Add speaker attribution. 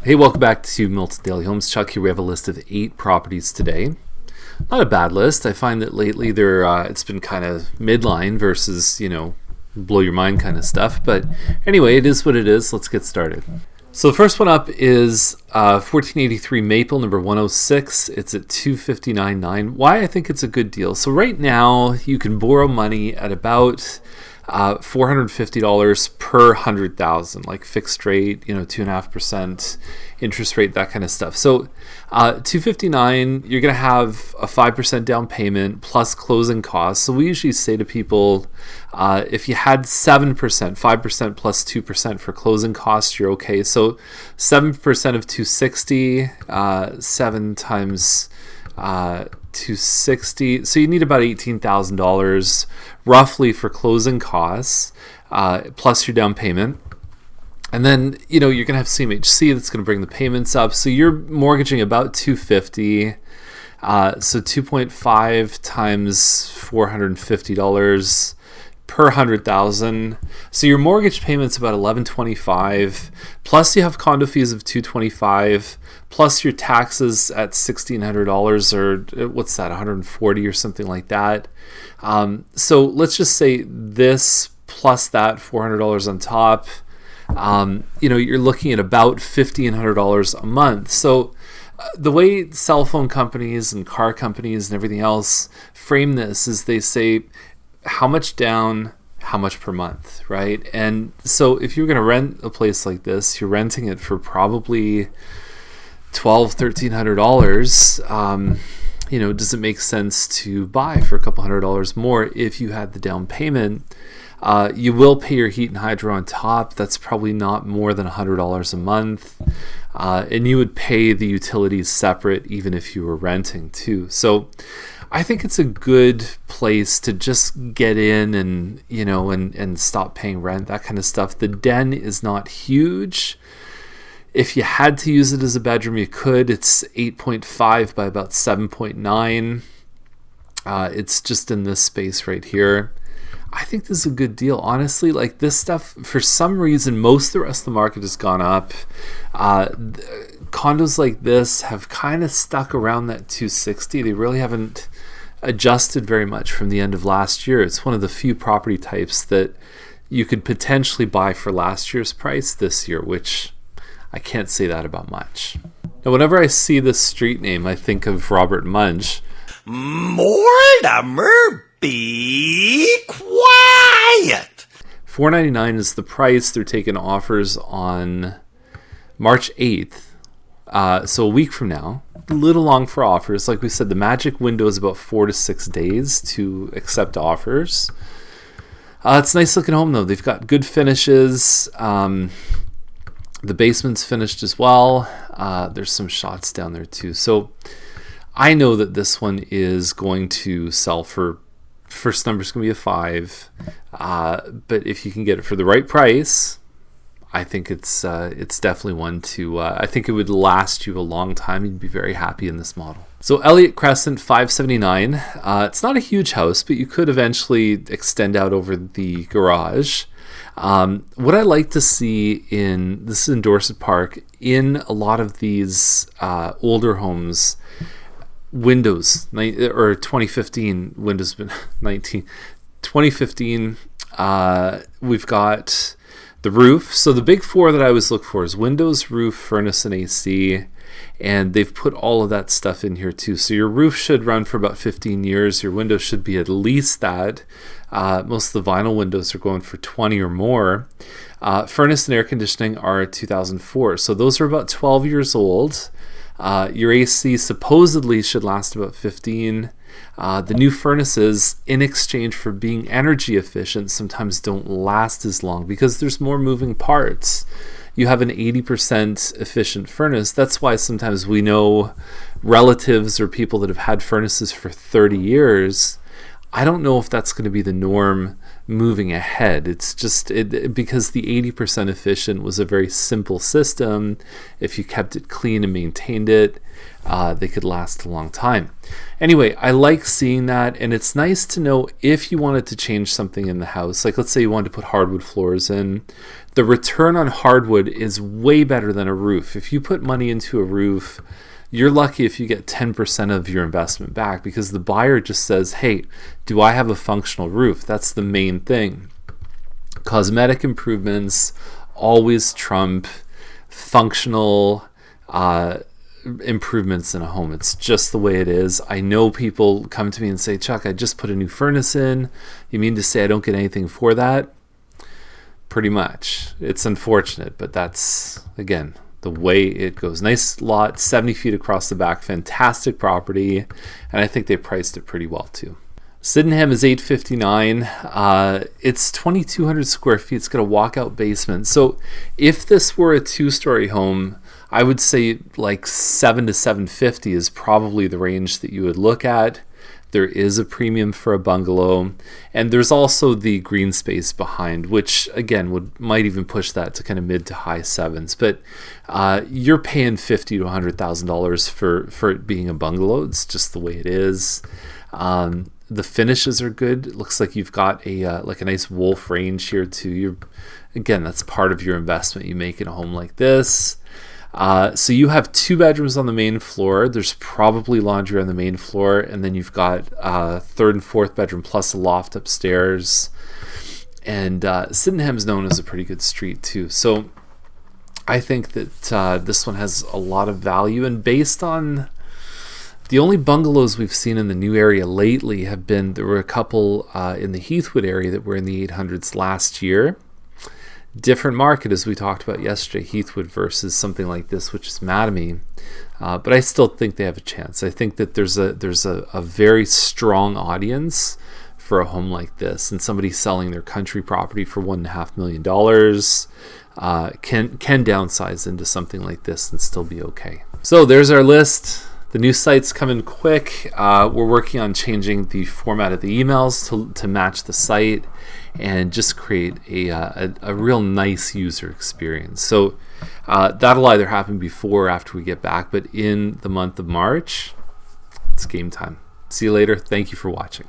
Speaker 1: Hey, welcome back to Milton Daily Homes. Chuck here. We have a list of 8 properties today. Not a bad list. I find that lately it's been kind of midline versus, blow your mind kind of stuff. But anyway, it is what it is. Let's get started. So the first one up is 1483 Maple, number 106. It's at $259.9. Why I think it's a good deal. So right now you can borrow money at about $450 per 100,000, like fixed rate, 2.5% interest rate, that kind of stuff. So $259, you're going to have a 5% down payment plus closing costs. So we usually say to people, if you had 7%, 5% plus 2% for closing costs, you're okay. So 7% of 260, 7 times 260, so you need about $18,000 roughly for closing costs, plus your down payment. And then you're gonna have CMHC that's gonna bring the payments up, so you're mortgaging about $250, so 2.5 times $450 per 100,000. So your mortgage payment's about $1,125, plus you have condo fees of $225, plus your taxes at $1,600, or what's that, $140 or something like that. So let's just say this plus that $400 on top. You're looking at about $1,500 a month. So the way cell phone companies and car companies and everything else frame this is they say, how much down, how much per month, right? And so if you're going to rent a place like this, you're renting it for probably $1,200-$1,300. Does it make sense to buy for a couple $100 more if you had the down payment? You will pay your heat and hydro on top. That's probably not more than $100 a month. And you would pay the utilities separate even if you were renting too. So I think it's a good place to just get in and, and stop paying rent, that kind of stuff. The den is not huge. If you had to use it as a bedroom, you could. It's 8.5 by about 7.9. It's just in this space right here. I think this is a good deal. Honestly, like this stuff, for some reason, most of the rest of the market has gone up. Condos like this have kind of stuck around that 260. They really haven't adjusted very much from the end of last year. It's one of the few property types that you could potentially buy for last year's price this year, which I can't say that about much. Now, whenever I see this street name, I think of Robert Munch.
Speaker 2: Mortimer, be quiet.
Speaker 1: $499 is the price. They're taking offers on March 8th. So a week from now. A little long for offers. Like we said, the magic window is about 4 to 6 days to accept offers. It's a nice looking home though. They've got good finishes. The basement's finished as well. There's some shots down there too. So I know that this one is going to sell for, first number's going to be a 5. But if you can get it for the right price, I think it's definitely one to, I think it would last you a long time. You'd be very happy in this model. So Elliott Crescent, 579. It's not a huge house, but you could eventually extend out over the garage. What I like to see this is in Dorset Park, in a lot of these older homes, windows, or 2015 windows, 2015, we've got the roof. So the big 4 that I always look for is windows, roof, furnace, and AC. And they've put all of that stuff in here too. So your roof should run for about 15 years. Your windows should be at least that. Most of the vinyl windows are going for 20 or more. Furnace and air conditioning are 2004. So those are about 12 years old. Your AC supposedly should last about 15. The new furnaces, in exchange for being energy efficient, sometimes don't last as long because there's more moving parts. You have an 80% efficient furnace. That's why sometimes we know relatives or people that have had furnaces for 30 years. I don't know if that's going to be the norm moving ahead. It's just because the 80% efficient was a very simple system. If you kept it clean and maintained it, they could last a long time. Anyway, I like seeing that, and it's nice to know if you wanted to change something in the house. Like, let's say you wanted to put hardwood floors in. The return on hardwood is way better than a roof. If you put money into a roof, you're lucky if you get 10% of your investment back, because the buyer just says, hey, do I have a functional roof? That's the main thing. Cosmetic improvements always trump functional improvements in a home. It's just the way it is. I know people come to me and say, Chuck, I just put a new furnace in. You mean to say I don't get anything for that? Pretty much. It's unfortunate, but that's, again, the way it goes. Nice lot, 70 feet across the back, fantastic property, and I think they priced it pretty well too. Sydenham is $859. It's 2,200 square feet. It's got a walkout basement. So if this were a 2-story home, I would say like $700 to $750 is probably the range that you would look at. There is a premium for a bungalow, and there's also the green space behind, which again might even push that to kind of mid to high sevens. But you're paying $50,000 to $100,000 for it being a bungalow. It's just the way it is. The finishes are good. It looks like you've got a nice wolf range here too. Again, that's part of your investment you make in a home like this. So you have 2 bedrooms on the main floor. There's probably laundry on the main floor, and then you've got 3rd and 4th bedroom plus a loft upstairs. And Sydenham's known as a pretty good street too. So I think that this one has a lot of value. And based on the only bungalows we've seen in the new area lately there were a couple in the Heathwood area that were in the 800s last year. Different market, as we talked about yesterday, Heathwood versus something like this, which is Mattamy. But I still think they have a chance. I think that there's a very strong audience for a home like this, and somebody selling their country property for $1.5 million can downsize into something like this and still be okay. So there's our list. The new site's coming quick. We're working on changing the format of the emails to match the site and just create a real nice user experience. So that'll either happen before or after we get back, but in the month of March, it's game time. See you later. Thank you for watching.